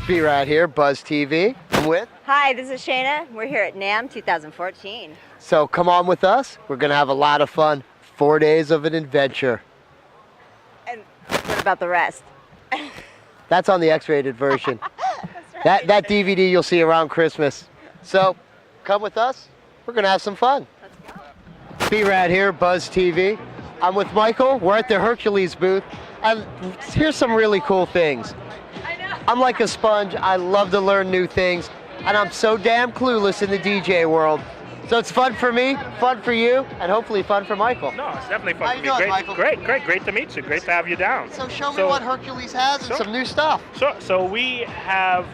B-Rad here, Buzz TV. I'm with. Hi, this is Shayna. We're here at Namm 2014. So come on with us. We're going to have a lot of fun. 4 days of an adventure. And what about the rest? That's on the X-rated version. That's right. That DVD you'll see around Christmas. So come with us. We're going to have some fun. Let's go. B-Rad here, Buzz TV. I'm with Michael. We're at the Hercules booth. And here's some really cool things. I know. I'm like a sponge. I love to learn new things. And I'm so damn clueless in the DJ world. So it's fun for me, fun for you, and hopefully fun for Michael. No, it's definitely fun How for you me. doing, Great, Michael? great to meet you. Great to have you down. So show me what Hercules has and some new stuff. Sure. So we have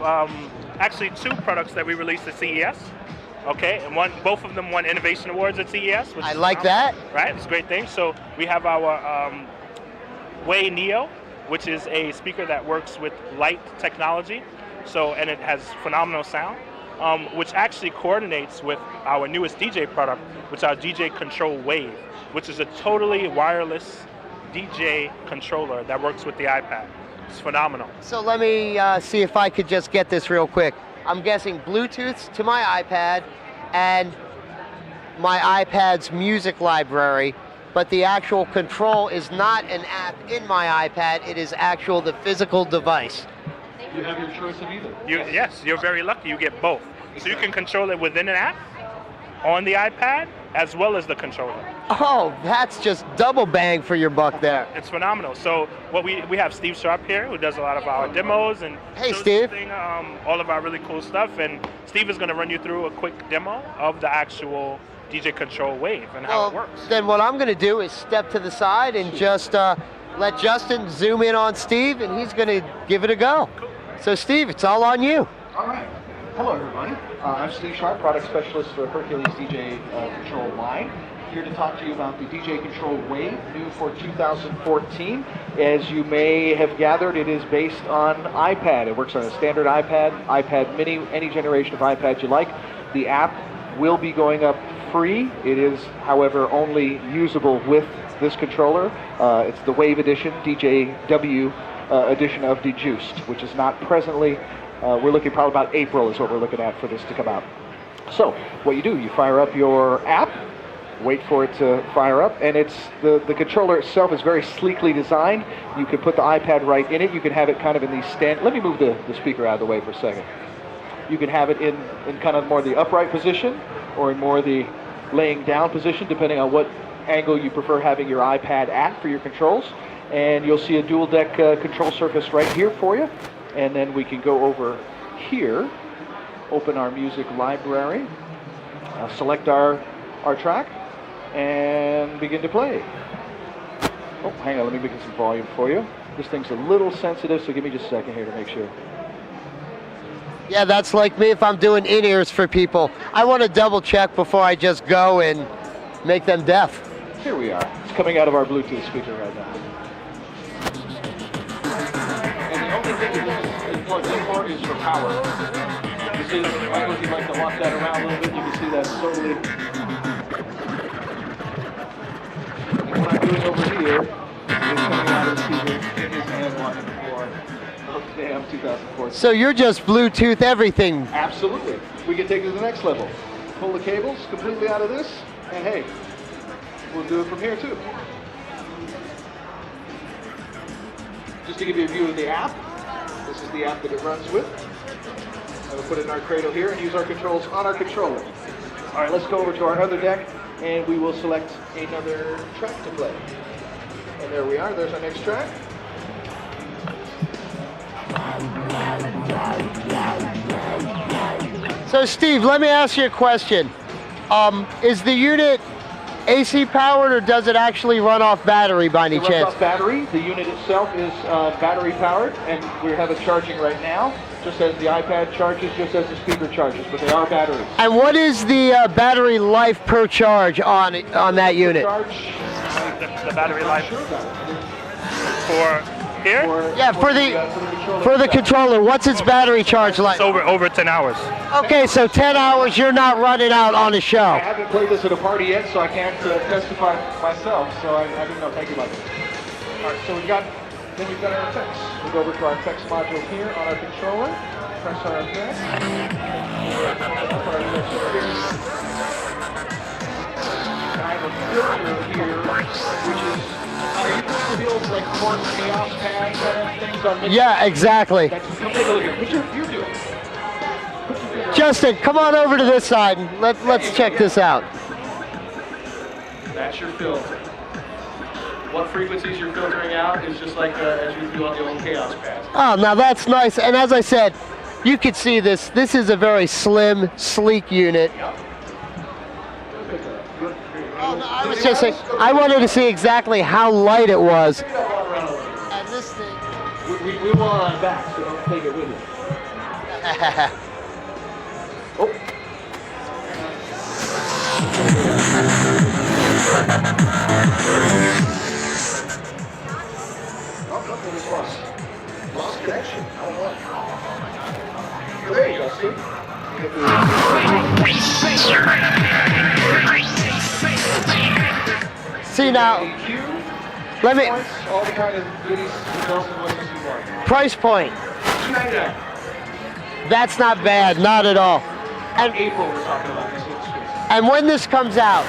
actually two products that we released at CES. Okay, and both of them won Innovation Awards at CES. Which I like that. Right, it's a great thing. So we have our Way Neo, which is a speaker that works with light technology. So, and it has phenomenal sound. Which actually coordinates with our newest DJ product, which is our DJ Control Wave, which is a totally wireless DJ controller that works with the iPad. It's phenomenal. So let me see if I could just get this real quick. I'm guessing Bluetooth to my iPad and my iPad's music library, but the actual control is not an app in my iPad, it is the physical device. You have your choice of either. Yes, you're very lucky. You get both. So you can control it within an app, on the iPad, as well as the controller. Oh, that's just double bang for your buck there. It's phenomenal. So what we have Steve Sharp here, who does a lot of our demos and hey, shows Steve. All of our really cool stuff. And Steve is going to run you through a quick demo of the actual DJ Control Wave and how it works. Then what I'm going to do is step to the side and just let Justin zoom in on Steve, and he's going to give it a go. Cool. So Steve, it's all on you. All right. Hello, everybody. I'm Steve Sharp, product specialist for Hercules DJ Control line. Here to talk to you about the DJ Control Wave, new for 2014. As you may have gathered, it is based on iPad. It works on a standard iPad, iPad Mini, any generation of iPad you like. The app will be going up free. It is, however, only usable with this controller. It's the Wave edition, DJ.W edition of Dejuiced, which is not presently. We're looking probably about April is what we're looking at for this to come out. So what you do, you fire up your app, wait for it to fire up, and it's the controller itself is very sleekly designed. You can put the iPad right in it. You can have it kind of in the stand. Let me move the speaker out of the way for a second. You can have it in kind of more the upright position or in more the laying down position, depending on what angle you prefer having your iPad at for your controls. And you'll see a dual deck control surface right here for you. And then we can go over here, open our music library, select our track, and begin to play. Oh, hang on, let me make some volume for you. This thing's a little sensitive, so give me just a second here to make sure. Yeah, that's like me if I'm doing in-ears for people. I want to double check before I just go and make them deaf. Here we are. It's coming out of our Bluetooth speaker right now. Plugged in for is for power. This is, I know if you'd like to walk that around a little bit, you can see that's totally. And what I'm doing over here is coming out of the speaker in his hand walking the floor of the Namm 2014. So you're just Bluetooth everything. Absolutely. We can take it to the next level. Pull the cables completely out of this, and hey, we'll do it from here too. Just to give you a view of the app. This is the app that it runs with. And we'll put it in our cradle here and use our controls on our controller. All right, let's go over to our other deck and we will select another track to play. And there we are, there's our next track. So Steve, let me ask you a question. Is the unit AC powered or does it actually run off battery by any chance? It runs off battery. The unit itself is battery powered, and we have it charging right now, just as the iPad charges, just as the speaker charges, but they are batteries. And what is the battery life per charge on that unit? The battery life for here? Yeah, for the controller, what's its battery charge like? It's over 10 hours. Okay, so 10 hours, you're not running out on a show. I haven't played this at a party yet, so I can't testify myself, so I didn't know. Thank you, Michael. All right, so we've got our effects. We'll go over to our text module here on our controller. Press on our text. Up our text here. And I have a filter here, which is, are you putting the deals like corn chaos pad kind of things on mixers? Yeah, exactly. Come take a look at what you're doing. Justin, come on over to this side. Let's check this out. That's your filter. What frequencies you're filtering out is just like as you do on the old chaos pads. Oh, now that's nice. And as I said, you can see this. This is a very slim, sleek unit. Yep. Oh, no, I was just saying, I wanted to see exactly how light it was. And this thing. We want on back, so don't take it with you. Oh. Lost connection. I don't know. There you go, see? See now, let me, all the kind of goodies and bells and whistles you want. price point. $2.99. That's not bad, not at all. And, April we're talking about this. and when this comes out,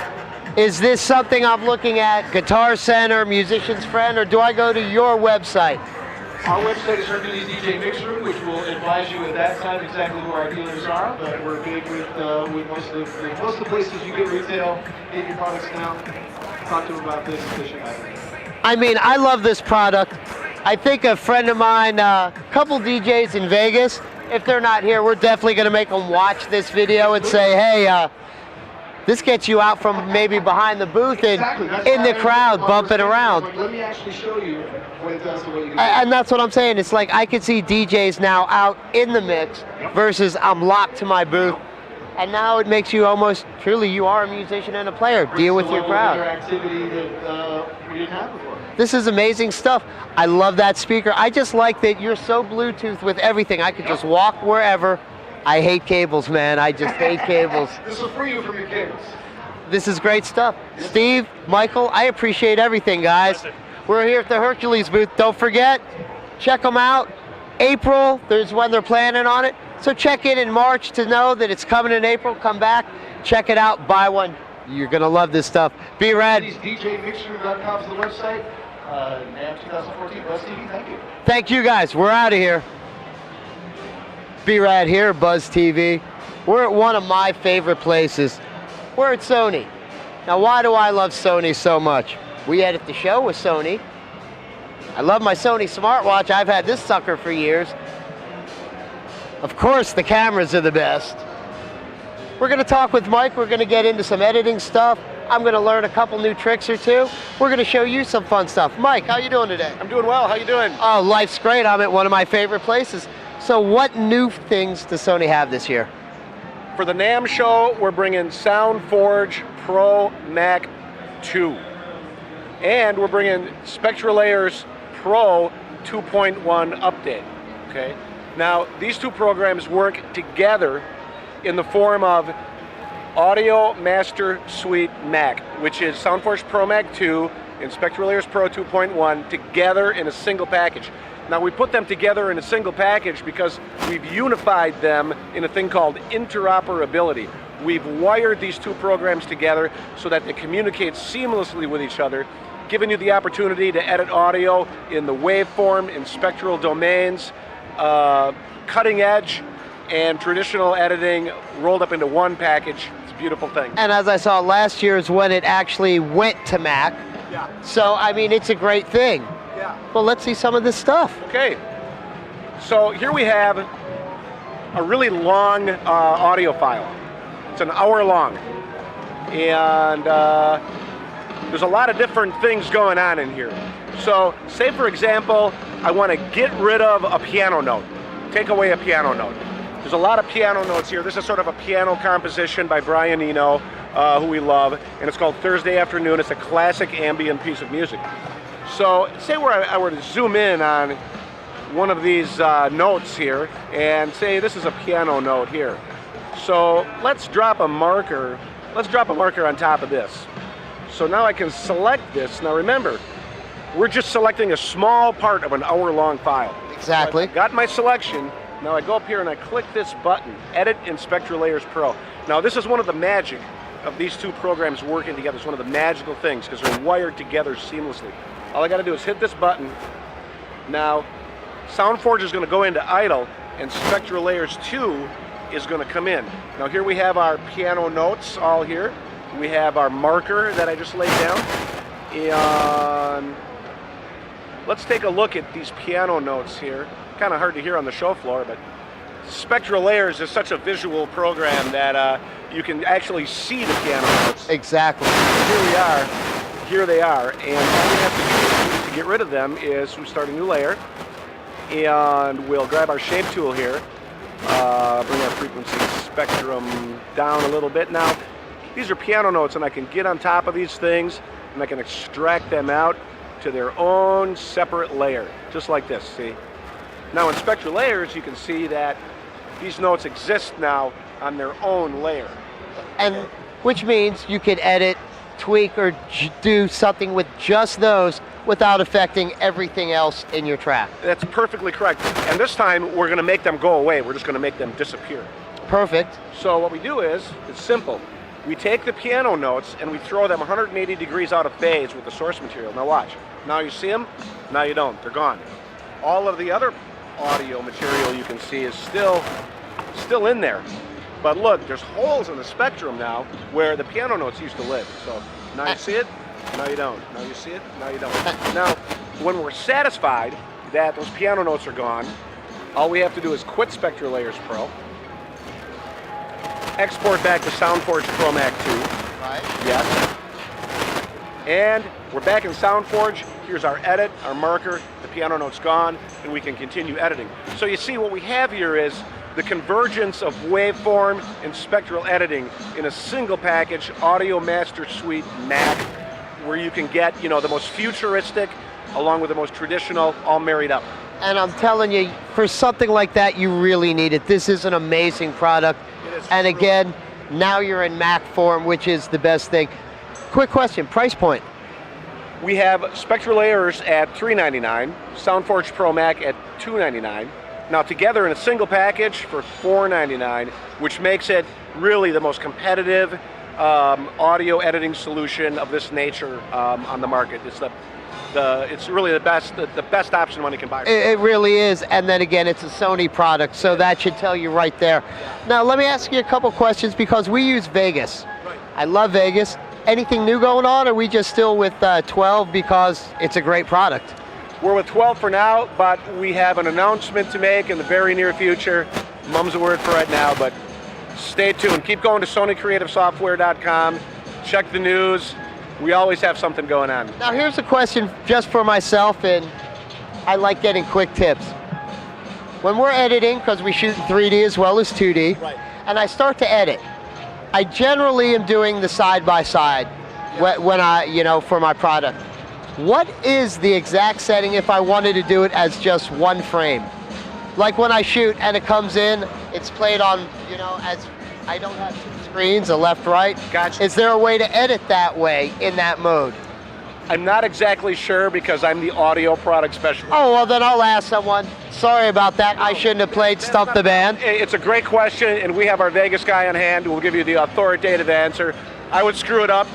is this something I'm looking at, Guitar Center, Musician's Friend, or do I go to your website? Our website is Hercules DJ Mix Room, which will advise you at that time exactly who our dealers are. But we're big with most of the places you get retail, get your products now. Talk to them about this efficient item. I mean, I love this product. I think a friend of mine, a couple DJs in Vegas, if they're not here, we're definitely going to make them watch this video and say, hey, this gets you out from maybe behind the booth and in the crowd bumping around. Let me actually show you what it does the way you do it. And that's what I'm saying. It's like I can see DJs now out in the mix versus I'm locked to my booth. And now it makes you almost, truly, you are a musician and a player. Deal with your crowd. Interactivity that we didn't have before. This is amazing stuff. I love that speaker. I just like that you're so Bluetooth with everything. I could just walk wherever. I hate cables, man. I just hate cables. This will free you from your cables. This is great stuff. Steve, Michael, I appreciate everything, guys. We're here at the Hercules booth. Don't forget, check them out. April, there's when they're planning on it. So check in March to know that it's coming in April. Come back, check it out, buy one. You're going to love this stuff. Be rad. DJMixroom.com is the website. Namm 2014 BUZZTV, thank you. Thank you, guys. We're out of here. Be rad here, Buzz TV. We're at one of my favorite places. We're at Sony. Now, why do I love Sony so much? We edit the show with Sony. I love my Sony smartwatch. I've had this sucker for years. Of course, the cameras are the best. We're going to talk with Mike. We're going to get into some editing stuff. I'm going to learn a couple new tricks or two. We're going to show you some fun stuff. Mike, how you doing today? I'm doing well. How you doing? Oh, life's great. I'm at one of my favorite places. So what new things does Sony have this year? For the Namm show, we're bringing SoundForge Pro Mac 2. And we're bringing SpectraLayers Pro 2.1 update. Okay. Now, these two programs work together in the form of Audio Master Suite Mac, which is SoundForge Pro Mac 2 and SpectraLayers Pro 2.1 together in a single package. Now, we put them together in a single package because we've unified them in a thing called interoperability. We've wired these two programs together so that they communicate seamlessly with each other, giving you the opportunity to edit audio in the waveform, in spectral domains, cutting edge, and traditional editing rolled up into one package. It's a beautiful thing. And as I saw last year is when it actually went to Mac. Yeah. So, I mean, it's a great thing. Yeah. Well, let's see some of this stuff. Okay. So here we have a really long audio file. It's an hour long. And there's a lot of different things going on in here. So, say for example, I want to get rid of a piano note. Take away a piano note. There's a lot of piano notes here. This is sort of a piano composition by Brian Eno, who we love, and it's called Thursday Afternoon. It's a classic ambient piece of music. So, say I were to zoom in on one of these notes here, and say this is a piano note here. So, let's drop a marker. Let's drop a marker on top of this. So now I can select this. Now remember, we're just selecting a small part of an hour-long file. Exactly. So I've got my selection. Now I go up here and I click this button, Edit in SpectraLayers Pro. Now this is one of the magic of these two programs working together. It's one of the magical things because they're wired together seamlessly. All I got to do is hit this button. Now SoundForge is going to go into idle and SpectraLayers 2 is going to come in. Now here we have our piano notes all here. We have our marker that I just laid down. And let's take a look at these piano notes here. Kind of hard to hear on the show floor, but SpectraLayers is such a visual program that you can actually see the piano notes. Exactly. Here we are. Here they are. And all we have to do to get rid of them is we start a new layer. And we'll grab our shape tool here. Bring our frequency spectrum down a little bit. Now, these are piano notes, and I can get on top of these things, and I can extract them out to their own separate layer, just like this, see? Now in SpectraLayers, you can see that these notes exist now on their own layer. And which means you could edit, tweak, or do something with just those without affecting everything else in your track. That's perfectly correct. And this time, we're gonna make them go away. We're just gonna make them disappear. Perfect. So what we do is, it's simple. We take the piano notes and we throw them 180 degrees out of phase with the source material. Now watch. Now you see them, now you don't. They're gone. All of the other audio material you can see is still in there. But look, there's holes in the spectrum now where the piano notes used to live. So now you see it, now you don't. Now you see it, now you don't. Now, when we're satisfied that those piano notes are gone, all we have to do is quit SpectraLayers Pro, export back to SoundForge Pro Mac 2. Right. Yes. And we're back in SoundForge. Here's our edit, our marker, the piano note's gone, and we can continue editing. So you see what we have here is the convergence of waveform and spectral editing in a single package, Audio Master Suite Mac, where you can get, the most futuristic along with the most traditional, all married up. And I'm telling you, for something like that, you really need it. This is an amazing product. It is. And again, now you're in Mac form, which is the best thing. Quick question, price point. We have SpectraLayers at $399, SoundForge Pro Mac at $299. Now together in a single package for $499, which makes it really the most competitive audio editing solution of this nature on the market. It's really the best option money can buy. It really is, and then again, it's a Sony product, so that should tell you right there. Now let me ask you a couple questions because we use Vegas. Right. I love Vegas. Anything new going on, or are we just still with 12 because it's a great product? We're with 12 for now, but we have an announcement to make in the very near future. Mum's a word for right now, but stay tuned. Keep going to SonyCreativeSoftware.com. Check the news. We always have something going on. Now here's a question just for myself, and I like getting quick tips. When we're editing, because we shoot in 3D as well as 2D, Right. and I start to edit, I generally am doing the side-by-side when I, for my product. What is the exact setting if I wanted to do it as just one frame? Like when I shoot and it comes in, it's played on, as I don't have two screens, a left, right. Gotcha. Is there a way to edit that way in that mode? I'm not exactly sure because I'm the audio product specialist. Oh, well then I'll ask someone. Sorry about that. I shouldn't have played Stump the Band. It's a great question, and we have our Vegas guy on hand who will give you the authoritative answer. I would screw it up,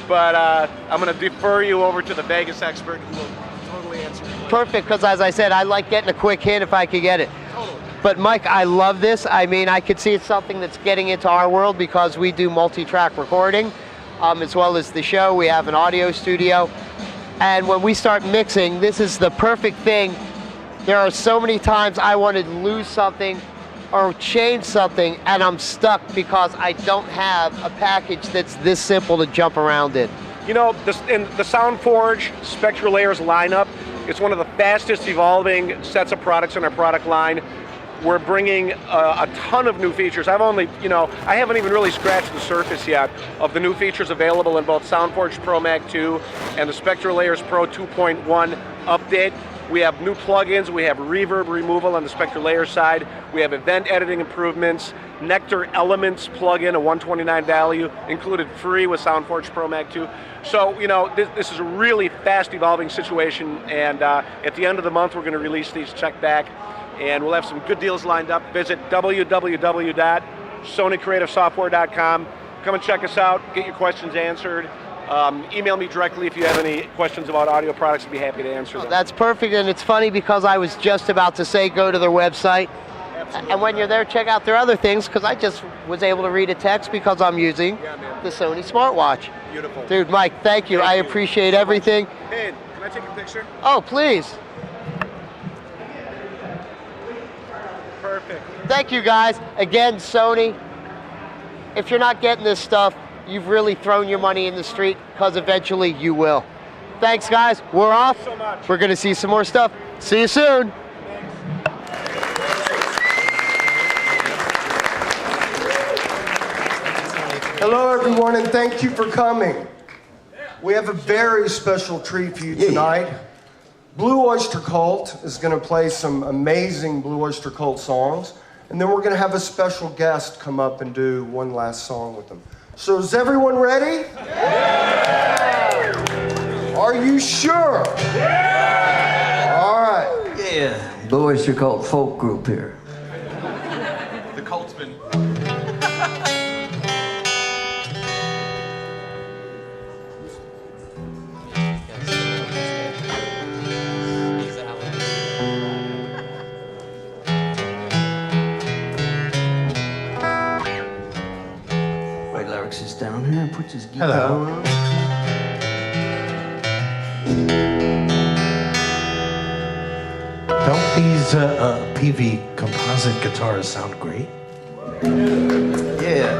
but I'm going to defer you over to the Vegas expert who will totally answer your question. Perfect, because as I said, I like getting a quick hit if I could get it. Totally. But Mike, I love this. I mean, I could see it's something that's getting into our world because we do multi-track recording, as well as the show. We have an audio studio. And when we start mixing, this is the perfect thing. There are so many times I wanted to lose something or change something, and I'm stuck because I don't have a package that's this simple to jump around in. In the SoundForge SpectraLayers lineup, it's one of the fastest evolving sets of products in our product line. We're bringing a ton of new features. I haven't even really scratched the surface yet of the new features available in both SoundForge Pro Mac 2 and the SpectraLayers Pro 2.1 update. We have new plugins, we have reverb removal on the SpectraLayers side, we have event editing improvements, Nectar Elements plugin, a $129 value, included free with SoundForge Pro Mac 2. So, this is a really fast evolving situation, and at the end of the month we're going to release these check back, and we'll have some good deals lined up. Visit www.sonycreativesoftware.com. Come and check us out, get your questions answered. Email me directly if you have any questions about audio products. I'd be happy to answer them. That's perfect, and it's funny because I was just about to say go to their website. Absolutely. And when you're there, check out their other things, because I just was able to read a text because I'm using the Sony smartwatch. Beautiful. Dude, Mike, thank you. I appreciate everything. Hey, can I take a picture? Oh, please. Perfect. Thank you, guys. Again, Sony, if you're not getting this stuff, you've really thrown your money in the street, because eventually you will. Thanks, guys. We're off. Thank you so much. We're going to see some more stuff. See you soon. Hello, everyone, and thank you for coming. We have a very special treat for you tonight. Blue Oyster Cult is going to play some amazing Blue Oyster Cult songs, and then we're going to have a special guest come up and do one last song with them. So is everyone ready? Yeah! Are you sure? Yeah! All right. Yeah, Blue Oyster Cult folk group here. The cult's been... Wait, Larry sits down here and puts his guitar on. Don't these PV composite guitars sound great? Yeah.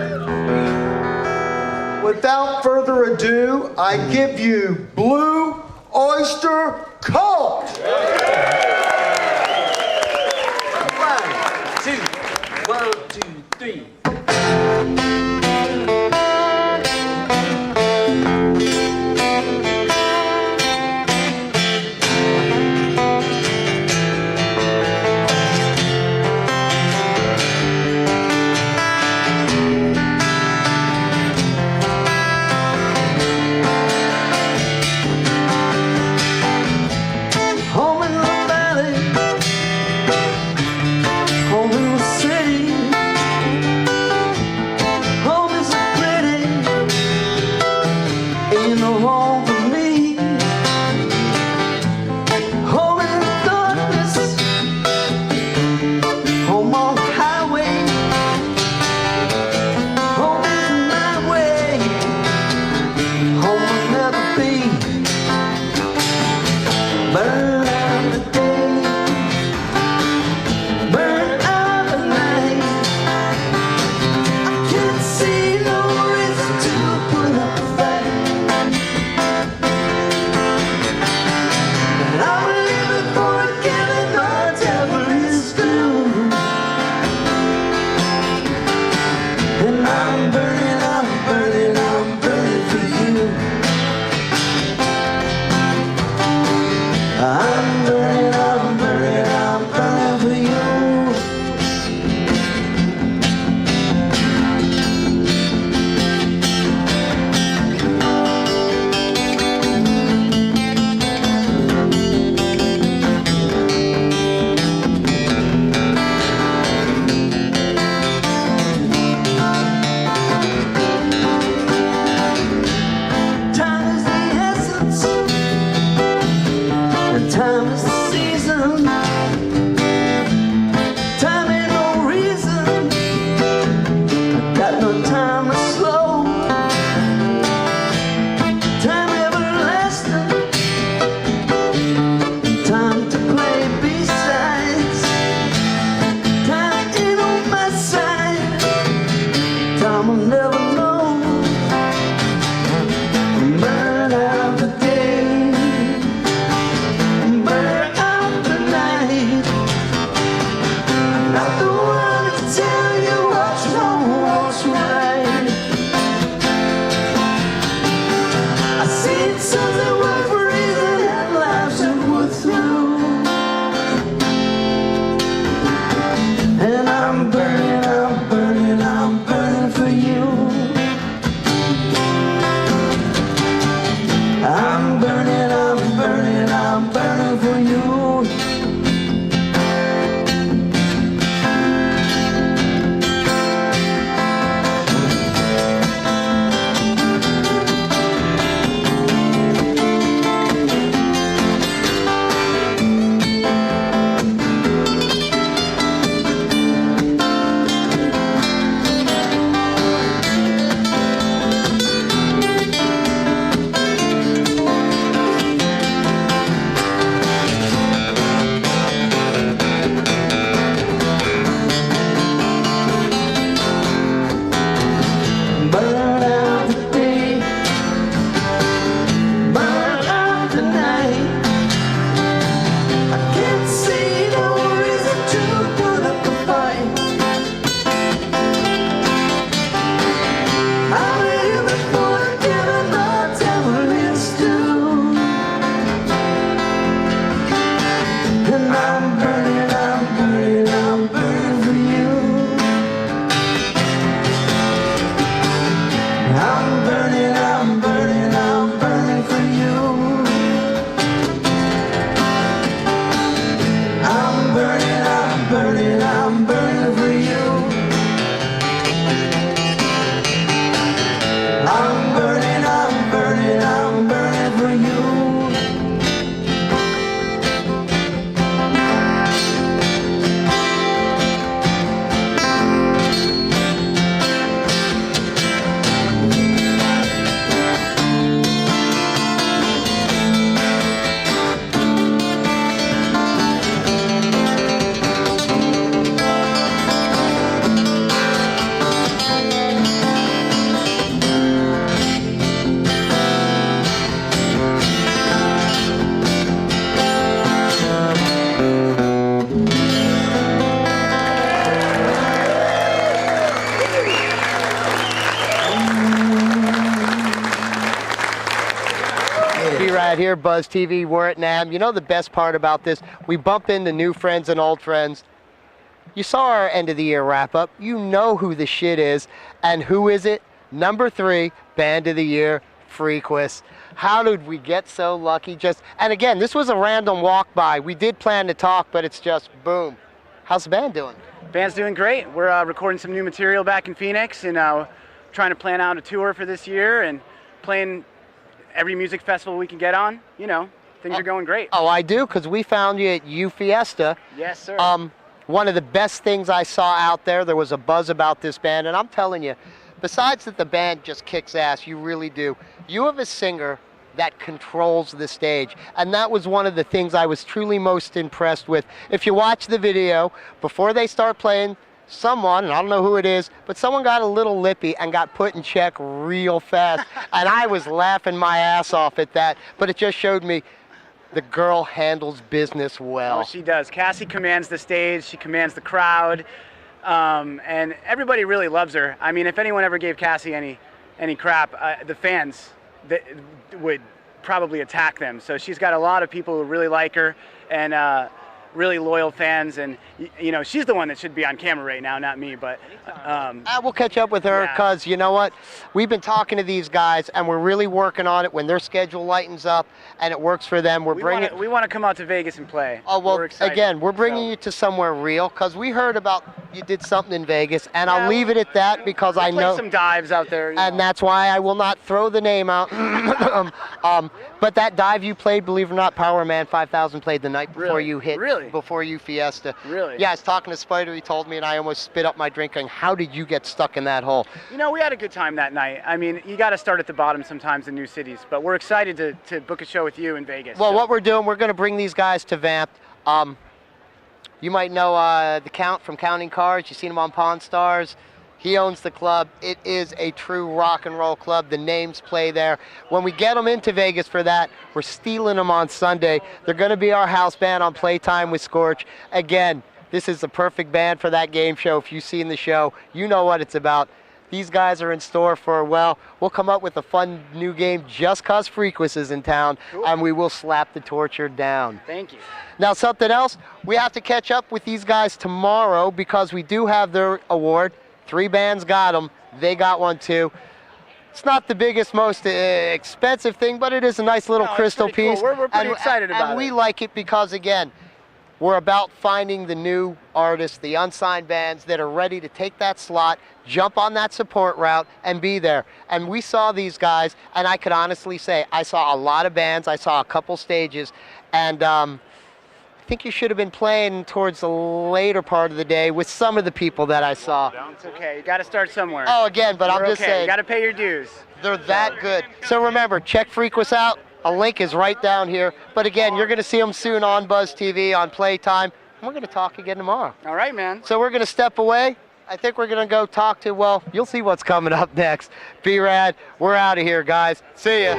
Without further ado, I give you Blue Oyster Cult! 1, 2, 1, 2, 3. Home year, Buzz TV. We're at Namm. You know the best part about this? We bump into new friends and old friends. You saw our end of the year wrap up. You know who the shit is. And who is it? Number 3, Band of the Year, Frequis. How did we get so lucky? And again, this was a random walk by. We did plan to talk, but it's just boom. How's the band doing? Band's doing great. We're recording some new material back in Phoenix, and trying to plan out a tour for this year and playing every music festival we can get on. You know, things are going great. Oh, I do, because we found you at U Fiesta. Yes, sir. One of the best things I saw out there was a buzz about this band, and I'm telling you, besides that the band just kicks ass, you really do. You have a singer that controls the stage, and that was one of the things I was truly most impressed with. If you watch the video, before they start playing, someone, and I don't know who it is, but someone got a little lippy and got put in check real fast, and I was laughing my ass off at that, but it just showed me the girl handles business well. Oh, she does. Cassie commands the stage, she commands the crowd, and everybody really loves her. I mean, if anyone ever gave Cassie any crap, the fans would probably attack them. So she's got a lot of people who really like her, and really loyal fans, and you know, she's the one that should be on camera right now, not me. But we'll catch up with her, because you know what, we've been talking to these guys and we're really working on it. When their schedule lightens up and it works for them, we want to come out to Vegas and play. Oh well, again, we're bringing you to somewhere real, because we heard about you did something in Vegas, and I'll leave it at that, because I know some dives out there, and that's why I will not throw the name out. But that dive you played, believe it or not, Power Man 5000 played the night before you hit. Really? Before you Fiesta. Really? Yeah, I was talking to Spider, he told me, and I almost spit up my drink going, how did you get stuck in that hole? You know, we had a good time that night. I mean, you got to start at the bottom sometimes in new cities, but we're excited to book a show with you in Vegas. Well, what we're doing, we're going to bring these guys to Vamp. You might know the Count from Counting Cards. You've seen him on Pawn Stars. He owns the club. It is a true rock and roll club. The names play there. When we get them into Vegas for that, we're stealing them on Sunday. They're going to be our house band on Playtime with Scorch. Again, this is the perfect band for that game show. If you've seen the show, you know what it's about. These guys are in store for, well, we'll come up with a fun new game just because Frequis is in town, and we will slap the torture down. Thank you. Now, something else, we have to catch up with these guys tomorrow, because we do have their award. 3 bands got them. They got one too. It's not the biggest, most expensive thing, but it is a nice little crystal piece. Cool. We're pretty excited about it. And we like it because, again, we're about finding the new artists, the unsigned bands that are ready to take that slot, jump on that support route, and be there. And we saw these guys, and I could honestly say I saw a lot of bands. I saw a couple stages, and I think you should have been playing towards the later part of the day with some of the people that I saw. It's okay. You got to start somewhere. Oh, again, but I'm just saying. You got to pay your dues. They're that good. So remember, check Frequis out. A link is right down here. But again, you're going to see them soon on Buzz TV, on Playtime. And we're going to talk again tomorrow. All right, man. So we're going to step away. I think we're going to go talk to, well, you'll see what's coming up next. B-Rad, we're out of here, guys. See ya.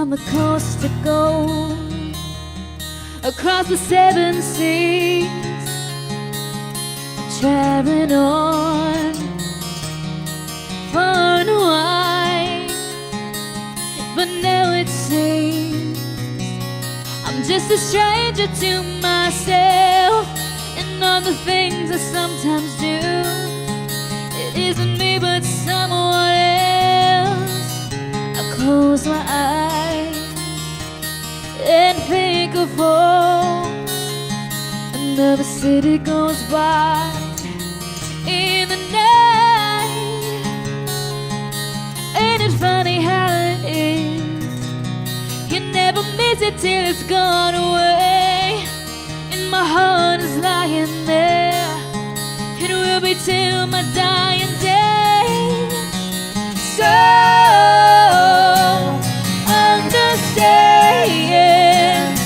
from the coast to gold, across the 7 seas, traveling on far and wide. But now it seems I'm just a stranger to myself and all the things I sometimes do. It isn't me but someone else. I close my eyes and think of home. Another city goes by in the night. Ain't it funny how it is? You never miss it till it's gone away. And my heart is lying there. It will be till my dying day. So understand,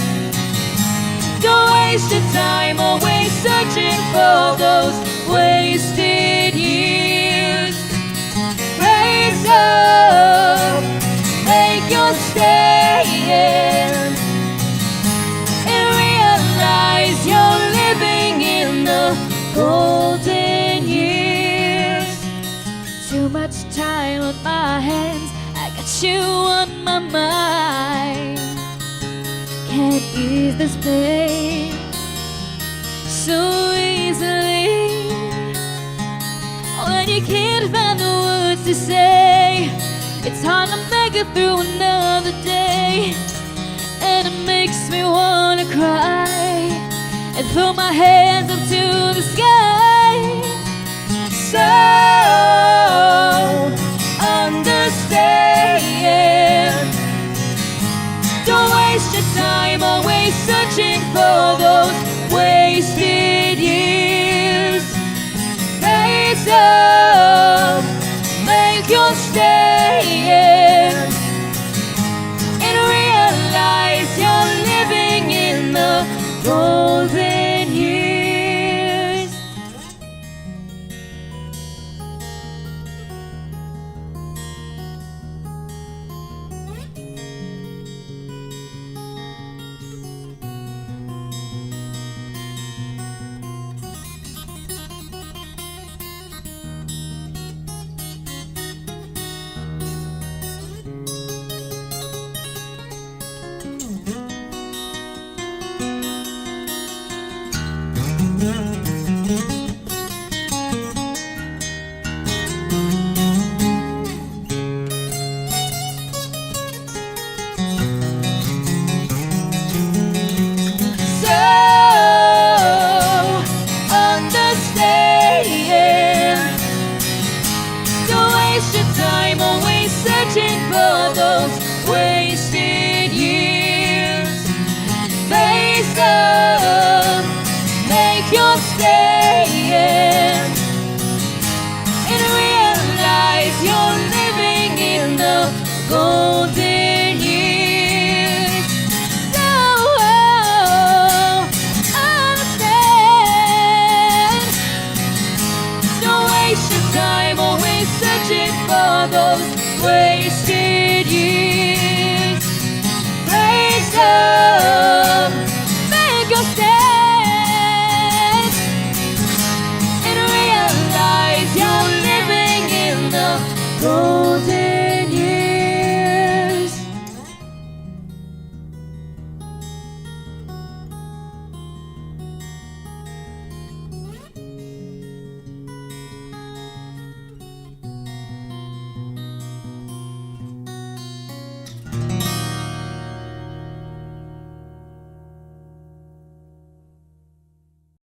don't waste your time always searching for those wasted years. Raise up, make your stand, and realize you're living in the golden years. Too much time on my hands, I got you on my mind. Can't ease this pain so easily when you can't find the words to say. It's hard to make it through another day, and it makes me wanna cry and throw my hands up to the sky. So understand, don't waste your time always searching for those wasted years. Face up, make your stand, and realize you're living in the golden years. Searching for those wasted years. Face up, make your stand, and realize you're living in the golden years. So understand, don't waste your time always searching for those wasted years. Raise up, make your stand, and realize you're living in the golden